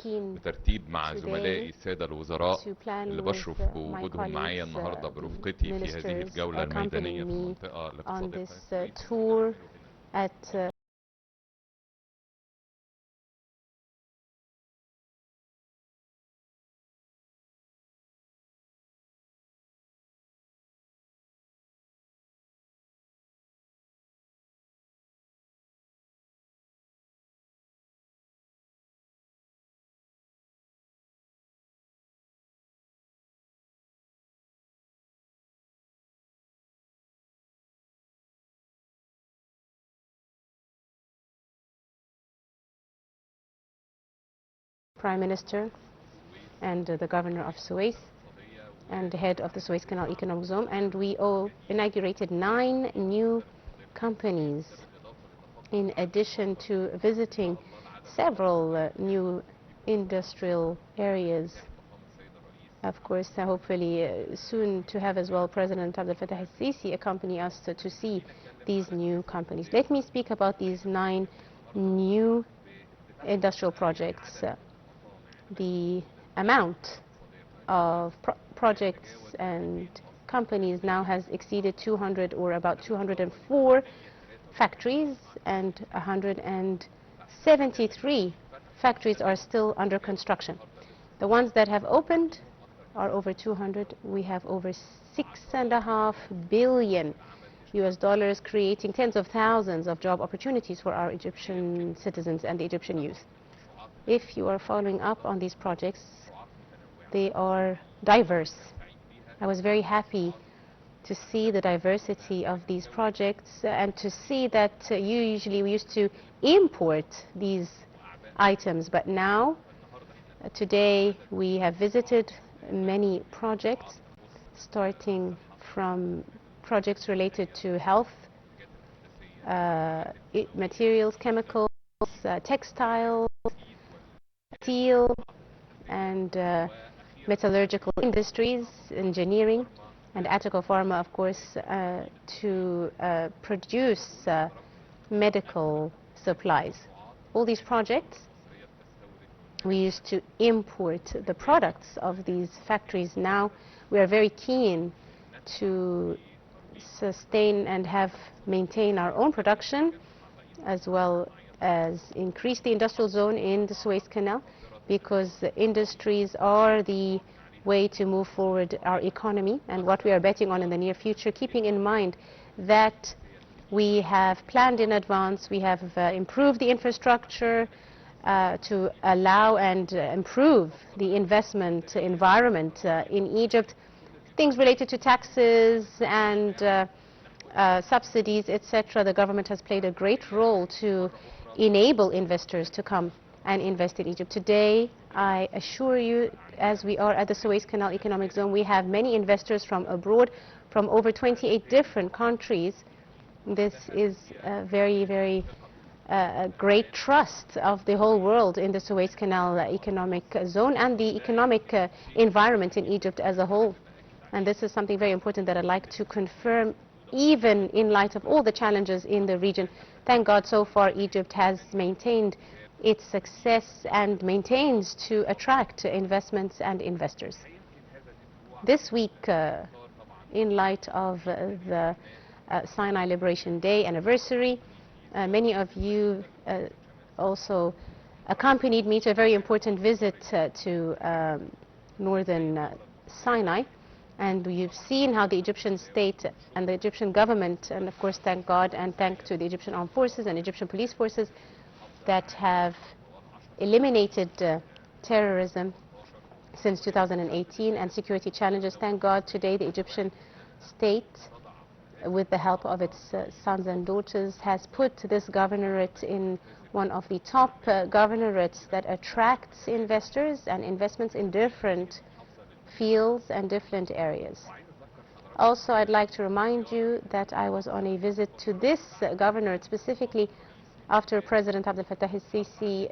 keen بترتيب مع زملائي today السادة الوزراء to plan اللي with بشرف my بوجودهم معايا colleagues, النهارده the برفقتي في هذه ministers الجولة الميدانية accompanying في me المنطقة on الاقتصادية this السويس. tour at Prime Minister and the Governor of Suez and the head of the Suez Canal Economic Zone, and we inaugurated 9 new companies in addition to visiting several new industrial areas. Of course, hopefully soon to have as well President Abdel Fattah al-Sisi accompany us to see these new companies. Let me speak about these 9 new industrial projects. The amount of projects and companies now has exceeded 200, or about 204 factories, and 173 factories are still under construction. The ones that have opened are over 200. We have over $6.5 billion US dollars, creating tens of thousands of job opportunities for our Egyptian citizens and the Egyptian youth. If you are following up on these projects, they are diverse. I was very happy to see the diversity of these projects and to see that usually we used to import these items, but now, today, we have visited many projects, starting from projects related to health, materials, chemicals, textiles, steel, and metallurgical industries, engineering, and Attica Pharma, of course, to produce medical supplies. All these projects, we used to import the products of these factories. Now we are very keen to sustain and maintain our own production, as well as increase the industrial zone in the Suez Canal, because the industries are the way to move forward our economy and what we are betting on in the near future, keeping in mind that we have planned in advance, we have improved the infrastructure to allow and improve the investment environment in Egypt, things related to taxes and subsidies, etc. The government has played a great role to enable investors to come and invest in Egypt. Today, I assure you, as we are at the Suez Canal Economic Zone, we have many investors from abroad, from over 28 different countries. This is a very, very great trust of the whole world in the Suez Canal Economic Zone and the economic environment in Egypt as a whole. And this is something very important that I'd like to confirm, even in light of all the challenges in the region. Thank God, so far Egypt has maintained its success and maintains to attract investments and investors. This week, in light of the Sinai Liberation Day anniversary, many of you also accompanied me to a very important visit to northern Sinai. And you've seen how the Egyptian state and the Egyptian government, and of course thank God and thank to the Egyptian armed forces and Egyptian police forces, that have eliminated terrorism since 2018 and security challenges. Thank God today the Egyptian state, with the help of its sons and daughters, has put this governorate in one of the top governorates that attracts investors and investments in different fields and different areas. Also, I'd like to remind you that I was on a visit to this governorate specifically after President Abdel Fattah al-Sisi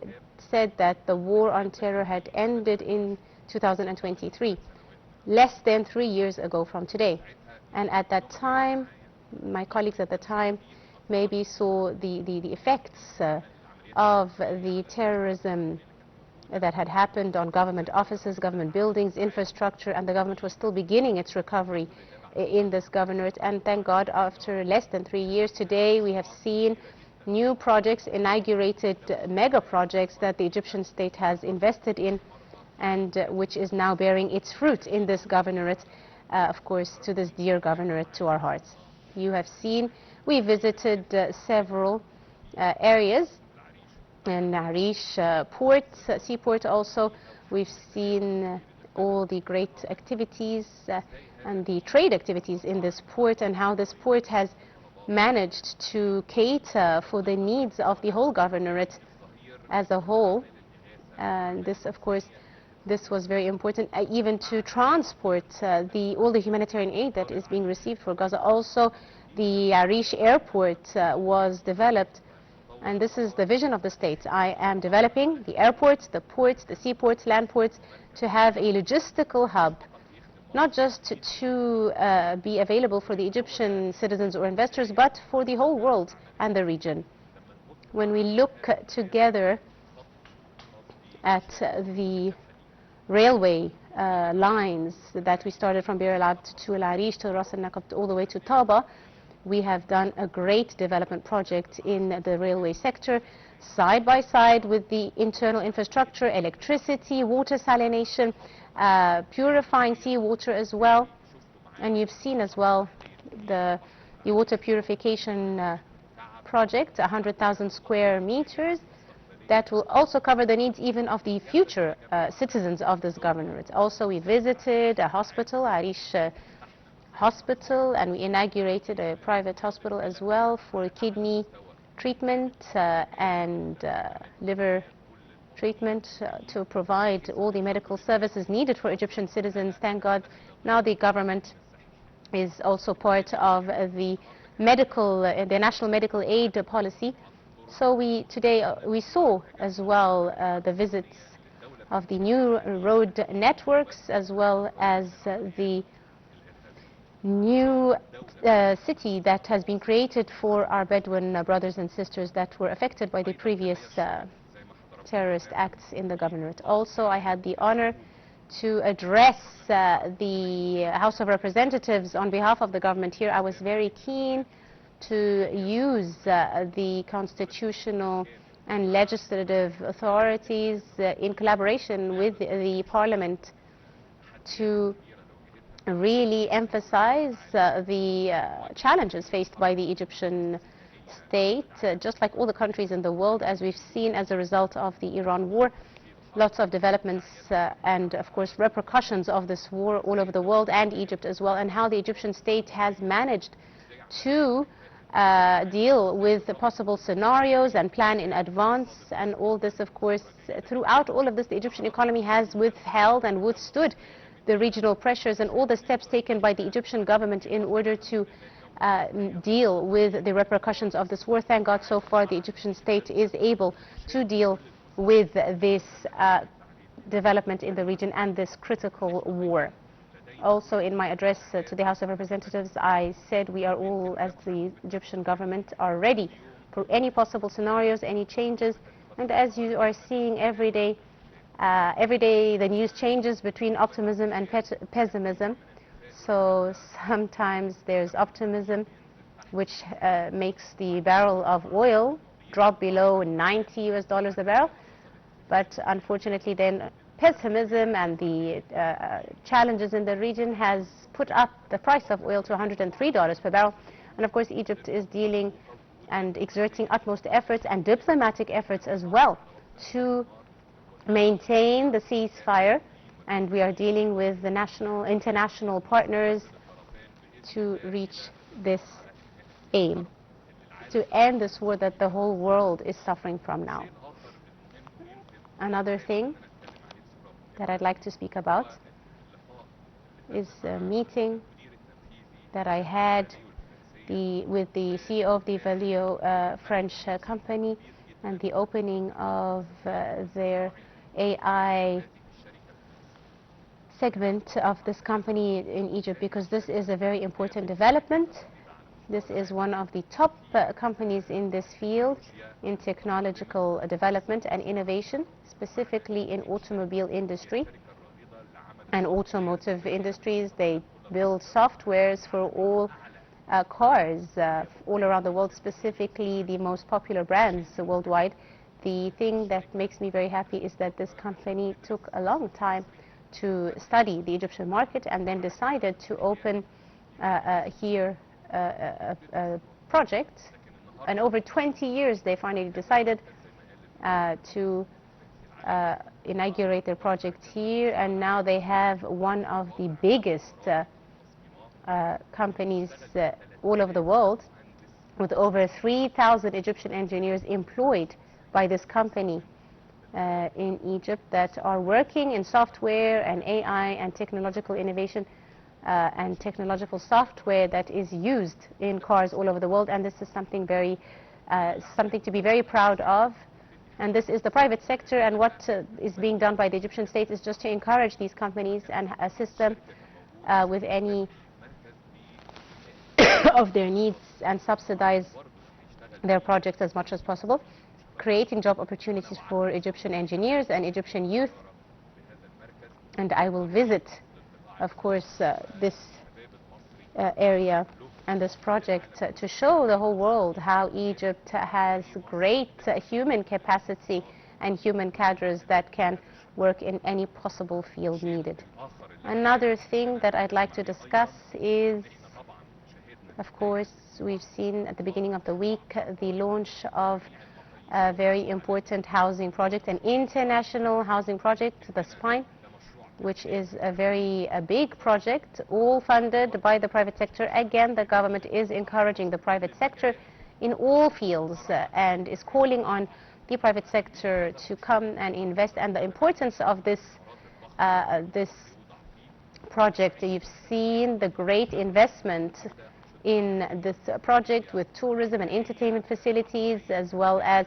said that the war on terror had ended in 2023, less than 3 years ago from today. And at that time, my colleagues at the time maybe saw the effects of the terrorism that had happened on government offices, government buildings, infrastructure, and the government was still beginning its recovery in this governorate. And thank God, after less than 3 years, today we have seen new projects, inaugurated mega projects that the Egyptian state has invested in, and which is now bearing its fruit in this governorate, of course, to this dear governorate to our hearts. You have seen, we visited several areas in Arish port, seaport also. We've seen all the great activities and the trade activities in this port, and how this port has managed to cater for the needs of the whole governorate as a whole. And this, of course, this was very important, even to transport all the humanitarian aid that is being received for Gaza. Also, the Arish airport was developed, and this is the vision of the state. I am developing the airports, the ports, the seaports, land ports, to have a logistical hub, not just to be available for the Egyptian citizens or investors, but for the whole world and the region. When we look together at the railway lines that we started from Bir al-Abd to Al-Arish to Ras al-Nakab all the way to Taba, we have done a great development project in the railway sector, side by side with the internal infrastructure, electricity, water salination, purifying seawater as well. And you've seen as well the water purification project, 100,000 square meters, that will also cover the needs even of the future citizens of this governorate. Also, we visited a hospital, Arish Hospital, and we inaugurated a private hospital as well for kidney treatment and liver treatment to provide all the medical services needed for Egyptian citizens. Thank God, now the government is also part of the the national medical aid policy. So today we saw as well the visits of the new road networks, as well as the new city that has been created for our Bedouin brothers and sisters that were affected by the previous terrorist acts in the governorate. Also, I had the honor to address the House of Representatives on behalf of the government here. I was very keen to use the constitutional and legislative authorities in collaboration with the parliament to really emphasize the challenges faced by the Egyptian state, just like all the countries in the world, as we've seen as a result of the Iran war. Lots of developments and, of course, repercussions of this war all over the world, and Egypt as well, and how the Egyptian state has managed to deal with the possible scenarios and plan in advance. And all this, of course, throughout all of this, the Egyptian economy has withheld and withstood the regional pressures and all the steps taken by the Egyptian government in order to deal with the repercussions of this war. Thank God, so far the Egyptian state is able to deal with this development in the region and this critical war. Also, in my address to the House of Representatives, I said we are all, as the Egyptian government, are ready for any possible scenarios, any changes. And as you are seeing every day the news changes between optimism and pessimism. So sometimes there's optimism, which makes the barrel of oil drop below $90 a barrel. But unfortunately then pessimism and the challenges in the region has put up the price of oil to $103 per barrel. And of course Egypt is dealing and exerting utmost efforts and diplomatic efforts as well to maintain the ceasefire, and we are dealing with the international partners to reach this aim, to end this war that the whole world is suffering from now. Another thing that I'd like to speak about is a meeting that I had with the CEO of the Valeo French company, and the opening of their AI segment of this company in Egypt, because this is a very important development This is one of the top companies in this field in technological development and innovation, specifically in automobile industry and automotive industries. They build softwares for all cars all around the world, specifically the most popular brands worldwide. The thing that makes me very happy is that this company took a long time to study the Egyptian market and then decided to open here a project. And over 20 years they finally decided to inaugurate their project here, and now they have one of the biggest companies all over the world, with over 3,000 Egyptian engineers employed by this company in Egypt that are working in software and AI and technological innovation and technological software that is used in cars all over the world. And this is something something to be very proud of. And this is the private sector, and what is being done by the Egyptian state is just to encourage these companies and assist them with any of their needs and subsidize their projects as much as possible, creating job opportunities for Egyptian engineers and Egyptian youth. And I will visit, of course, this area and this project to show the whole world how Egypt has great human capacity and human cadres that can work in any possible field needed. Another thing that I'd like to discuss is, of course, we've seen at the beginning of the week the launch of a very important housing project, an international housing project, the Spine, which is a very big project, all funded by the private sector. Again, the government is encouraging the private sector in all fields and is calling on the private sector to come and invest. And the importance of this project, you've seen the great investment in this project with tourism and entertainment facilities, as well as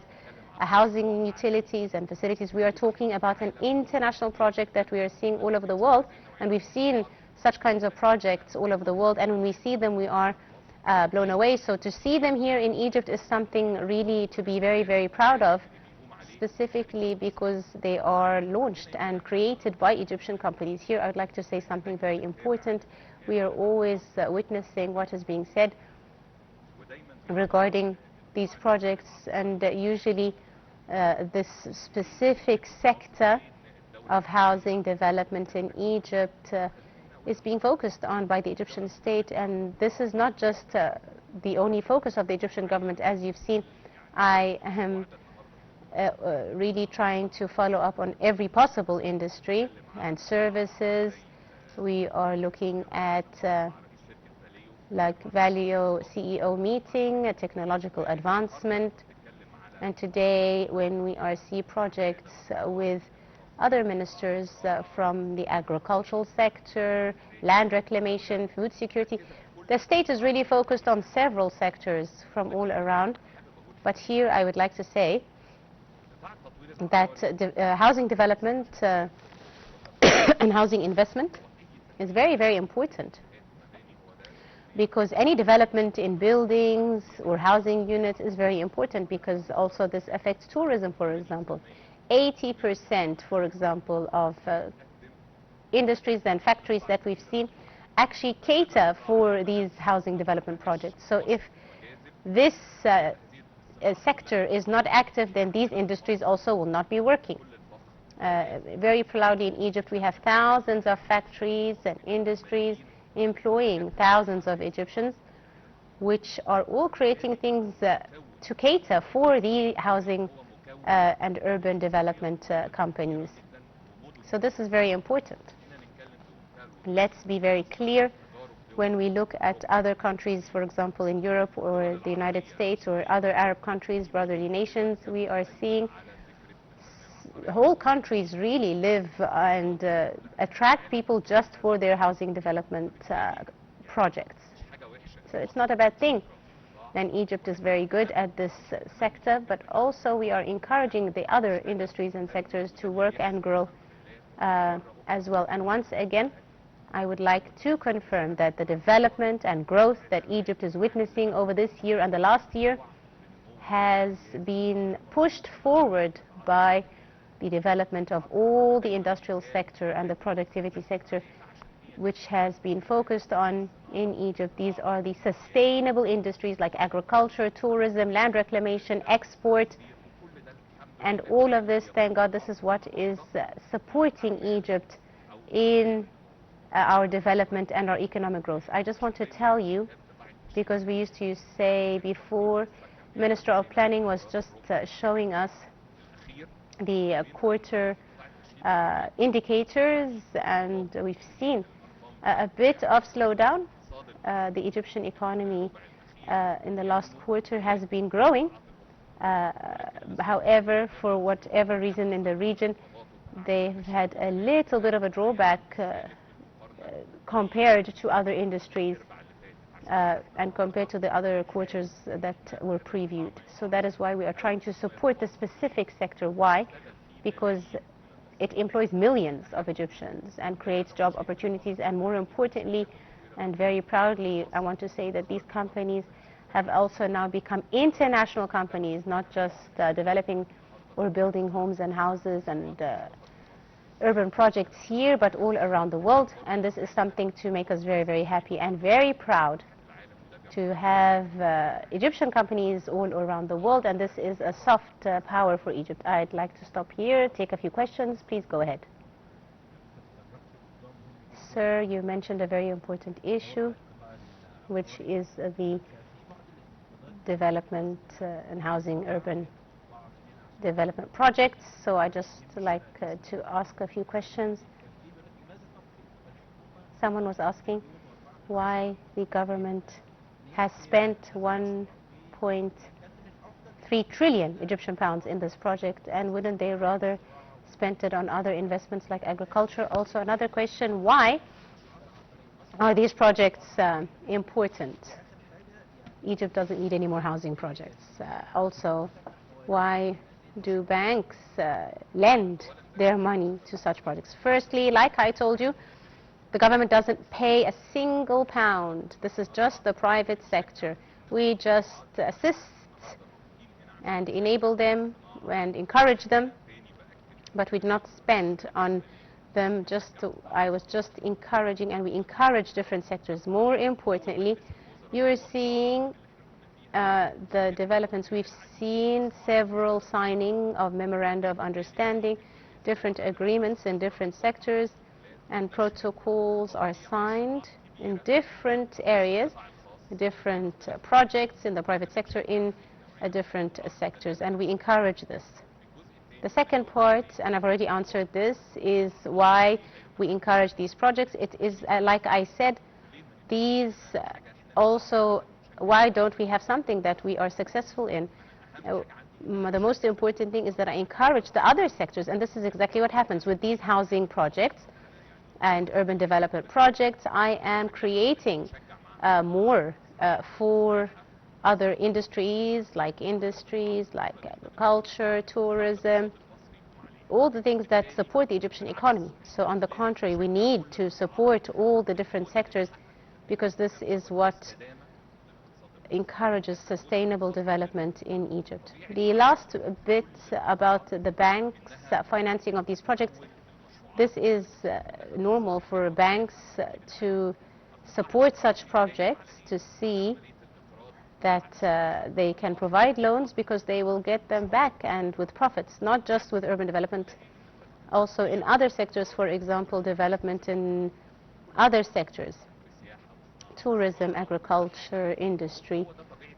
housing utilities and facilities. We are talking about an international project that we are seeing all over the world, and we've seen such kinds of projects all over the world, and when we see them we are blown away. So to see them here in Egypt is something really to be very, very proud of, specifically because they are launched and created by Egyptian companies. Here I'd like to say something very important. We are always witnessing what is being said regarding these projects, and usually this specific sector of housing development in Egypt is being focused on by the Egyptian state, and this is not just the only focus of the Egyptian government. As you've seen, I am really trying to follow up on every possible industry and services. We are looking at like Value CEO meeting, a technological advancement. And today, when we see projects with other ministers from the agricultural sector, land reclamation, food security, the state is really focused on several sectors from all around. But here I would like to say that housing development and housing investment is very, very important, because any development in buildings or housing units is very important, because also this affects tourism, for example. 80%, for example, of industries and factories that we've seen actually cater for these housing development projects. So if this sector is not active, then these industries also will not be working. Very proudly in Egypt, we have thousands of factories and industries employing thousands of Egyptians, which are all creating things to cater for the housing and urban development companies. So this is very important. Let's be very clear. When we look at other countries, for example, in Europe or the United States or other Arab countries, brotherly nations, we are seeing whole countries really live and attract people just for their housing development projects. So it's not a bad thing. And Egypt is very good at this sector, but also we are encouraging the other industries and sectors to work and grow as well. And once again, I would like to confirm that the development and growth that Egypt is witnessing over this year and the last year has been pushed forward by the development of all the industrial sector and the productivity sector, which has been focused on in Egypt. These are the sustainable industries like agriculture, tourism, land reclamation, export, and all of this, thank God, this is what is supporting Egypt in our development and our economic growth. I just want to tell you, because we used to say before, Minister of Planning was just showing us the quarter indicators, and we've seen a bit of slowdown. The Egyptian economy in the last quarter has been growing. However, for whatever reason in the region, they've had a little bit of a drawback compared to other industries and compared to the other quarters that were previewed. So that is why we are trying to support the specific sector. Why? Because it employs millions of Egyptians and creates job opportunities, and more importantly, and very proudly, I want to say that these companies have also now become international companies, not just developing or building homes and houses and urban projects here, but all around the world. And this is something to make us very, very happy and very proud to have Egyptian companies all around the world, and this is a soft power for Egypt. I'd like to stop here, take a few questions. Please go ahead. Sir, you mentioned a very important issue, which is the development and housing urban development projects. So I just like to ask a few questions. Someone was asking why the government has spent 1.3 trillion Egyptian pounds in this project, and wouldn't they rather spend it on other investments like agriculture? Also another question, why are these projects important? Egypt doesn't need any more housing projects. Also, why do banks lend their money to such projects? Firstly, like I told you, the government doesn't pay a single pound. This is just the private sector. We just assist and enable them and encourage them, but we do not spend on them. I was just encouraging, and we encourage different sectors. More importantly, you are seeing the developments. We've seen several signing of memoranda of understanding, different agreements in different sectors, and protocols are signed in different areas, different projects in the private sector in different sectors, and we encourage this. The second part, and I've already answered this, is why we encourage these projects. It is, like I said, these also, why don't we have something that we are successful in? The most important thing is that I encourage the other sectors, and this is exactly what happens with these housing projects and urban development projects. I am creating more for other industries like agriculture, tourism, all the things that support the Egyptian economy. So on the contrary, we need to support all the different sectors, because this is what encourages sustainable development in Egypt. The last bit about the banks financing of these projects, this is normal for banks to support such projects, to see that they can provide loans, because they will get them back and with profits, not just with urban development, also in other sectors, for example, development in other sectors, tourism, agriculture, industry.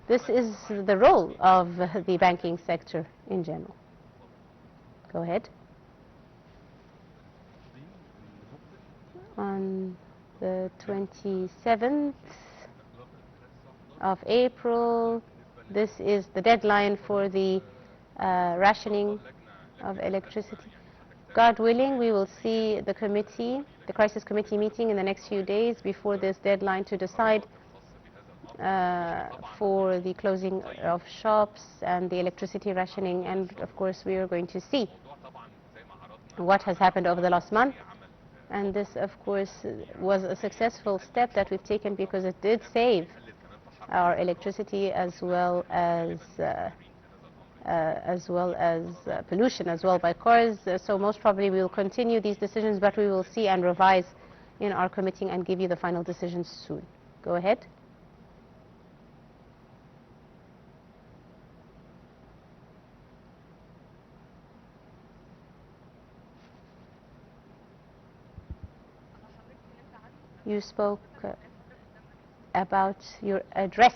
This is the role of the banking sector in general. Go ahead. On the 27th of April, this is the deadline for the rationing of electricity. God willing, we will see the committee, the crisis committee meeting in the next few days before this deadline to decide for the closing of shops and the electricity rationing. And of course, we are going to see what has happened over the last month. And this, of course, was a successful step that we've taken because it did save our electricity as well as pollution as well by cars. So most probably we will continue these decisions, but we will see and revise in our committee and give you the final decisions soon. Go ahead. You spoke about your address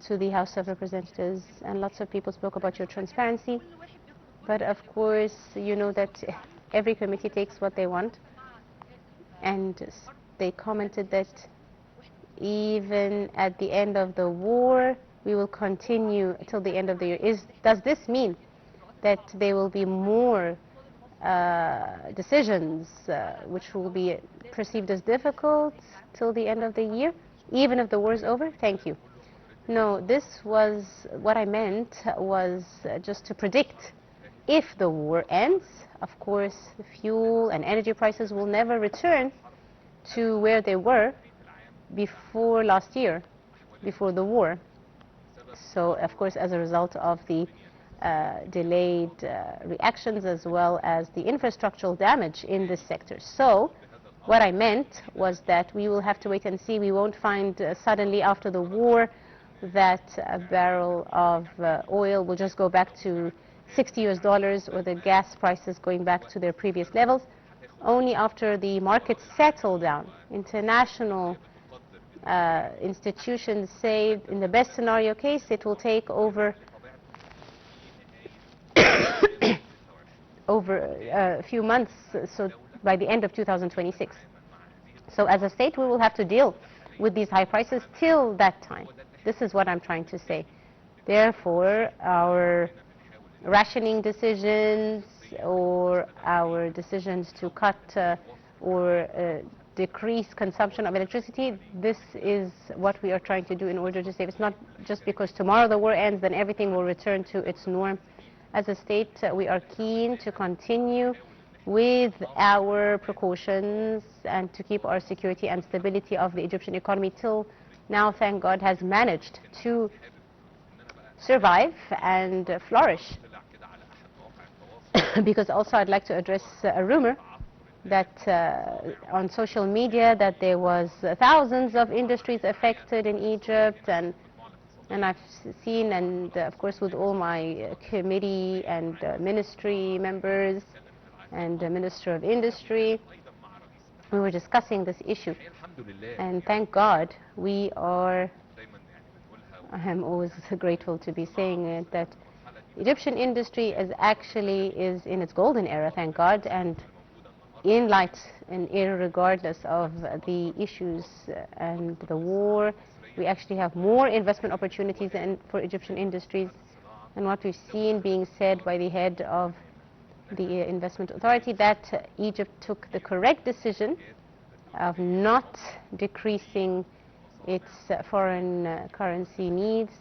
to the House of Representatives, and lots of people spoke about your transparency. But of course, you know that every committee takes what they want, and they commented that even at the end of the war, we will continue till the end of the year. Does this mean that there will be more decisions which will be perceived as difficult till the end of the year, even if the war is over? Thank you. No, this was what I meant was just to predict if the war ends. Of course, the fuel and energy prices will never return to where they were before last year, before the war. So, of course, as a result of the delayed reactions as well as the infrastructural damage in this sector. So, what I meant was that we will have to wait and see. We won't find suddenly after the war that a barrel of oil will just go back to $60 or the gas prices going back to their previous levels. Only after the markets settle down. International institutions say in the best scenario case it will take over a few months, so by the end of 2026. So as a state we will have to deal with these high prices till that time. This is what I'm trying to say. Therefore, our rationing decisions or our decisions to cut or decrease consumption of electricity, this is what we are trying to do in order to save. It's not just because tomorrow the war ends, then everything will return to its norm. As a state, we are keen to continue with our precautions and to keep our security and stability of the Egyptian economy till now, thank God, has managed to survive and flourish. Because also I'd like to address a rumor that on social media that there was thousands of industries affected in Egypt, and I've seen, and of course with all my committee and ministry members and the Minister of Industry, we were discussing this issue. And thank God we are, I am always grateful to be saying it, that Egyptian industry is in its golden era, thank God, and in light and irregardless of the issues and the war, we actually have more investment opportunities for Egyptian industries. And what we've seen being said by the head of the investment authority, that Egypt took the correct decision of not decreasing its foreign currency needs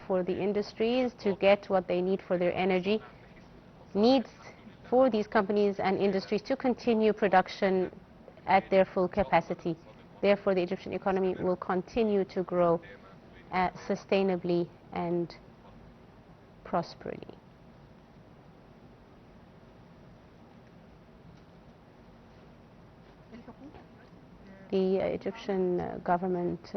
for the industries to get what they need for their energy needs, for these companies and industries to continue production at their full capacity. Therefore, the Egyptian economy will continue to grow sustainably and prosperously. The Egyptian government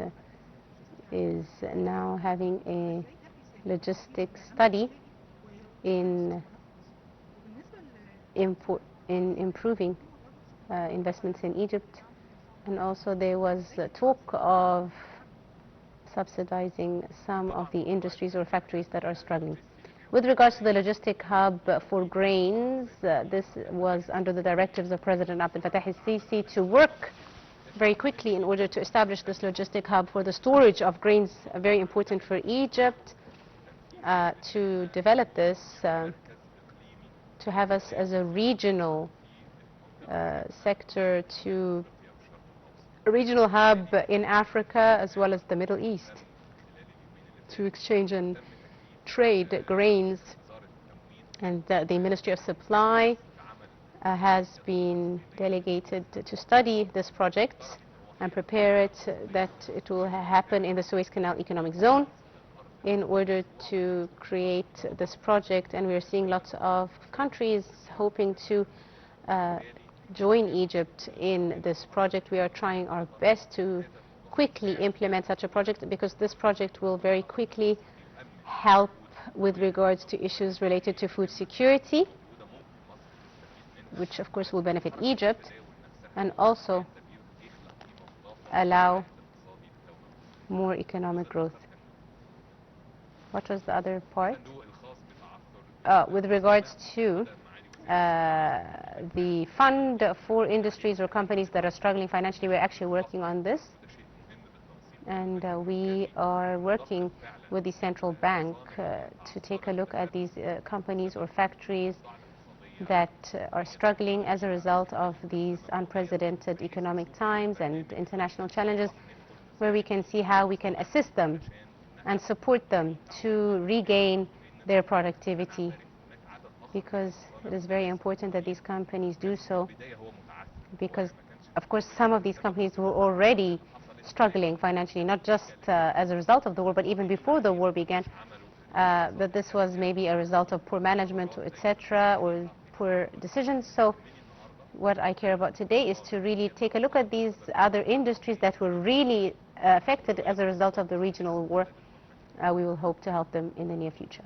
is now having a logistics study in improving investments in Egypt, and also there was talk of subsidizing some of the industries or factories that are struggling. With regards to the logistic hub for grains, this was under the directives of President Abdel Fattah al-Sisi to work very quickly in order to establish this logistic hub for the storage of grains, very important for Egypt, to develop this, to have us as a regional sector, to a regional hub in Africa as well as the Middle East, to exchange and trade grains. And the Ministry of Supply has been delegated to study this project and prepare it that it will happen in the Suez Canal Economic Zone in order to create this project. And we're seeing lots of countries hoping to join Egypt in this project. We are trying our best to quickly implement such a project because this project will very quickly help with regards to issues related to food security, which of course will benefit Egypt, and also allow more economic growth. What was the other part? With regards to the fund for industries or companies that are struggling financially, we're actually working on this. And we are working with the central bank to take a look at these companies or factories that are struggling as a result of these unprecedented economic times and international challenges, where we can see how we can assist them and support them to regain their productivity, because it is very important that these companies do so, because of course some of these companies were already struggling financially, not just as a result of the war, but even before the war began, that this was maybe a result of poor management, etc., or poor decisions. So what I care about today is to really take a look at these other industries that were really affected as a result of the regional war. We will hope to help them in the near future.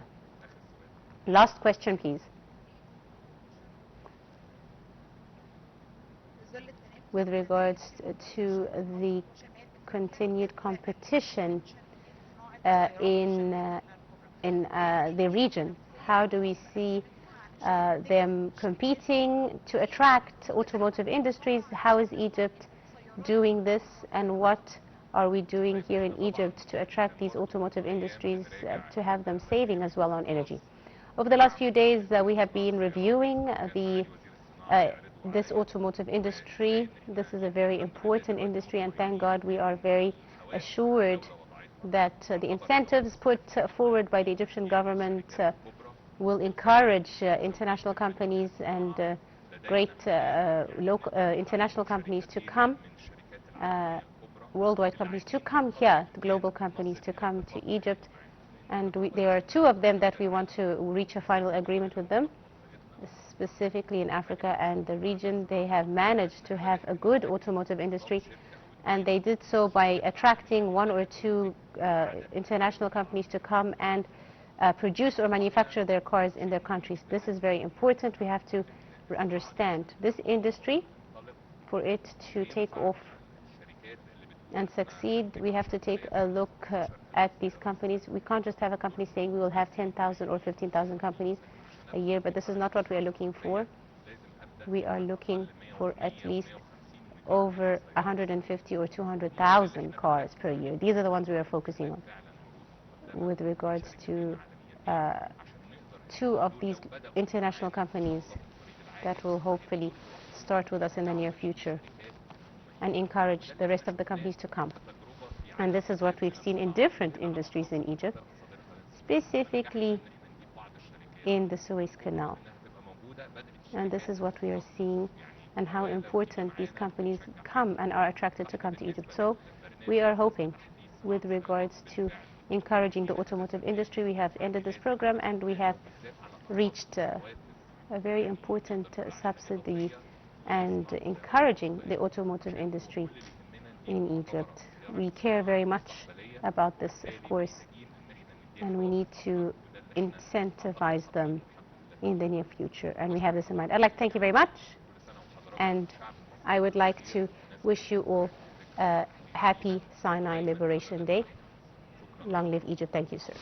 Last question, please. With regards to the continued competition in the region, how do we see them competing to attract automotive industries? How is Egypt doing this, and what are we doing here in Egypt to attract these automotive industries to have them saving as well on energy? Over the last few days, we have been reviewing this automotive industry. This is a very important industry, and thank God we are very assured that the incentives put forward by the Egyptian government will encourage international companies and great local international companies to come, worldwide companies to come here, the global companies to come to Egypt. And there are two of them that we want to reach a final agreement with them, specifically in Africa and the region. They have managed to have a good automotive industry, and they did so by attracting one or two international companies to come and produce or manufacture their cars in their countries. This is very important. We have to understand this industry. For it to take off and succeed, we have to take a look at these companies. We can't just have a company saying we will have 10,000 or 15,000 companies a year, but this is not what we are looking for. We are looking for at least over 150 or 200,000 cars per year. These are the ones we are focusing on. With regards to two of these international companies that will hopefully start with us in the near future and encourage the rest of the companies to come. And this is what we've seen in different industries in Egypt, specifically in the Suez Canal. And this is what we are seeing, and how important these companies come and are attracted to come to Egypt. So we are hoping, with regards to encouraging the automotive industry, we have ended this program and we have reached a very important subsidy and encouraging the automotive industry in Egypt. We care very much about this, of course, and we need to incentivize them in the near future, and we have this in mind. I'd like to thank you very much, and I would like to wish you all a happy Sinai Liberation Day. Long live Egypt. Thank you, sir.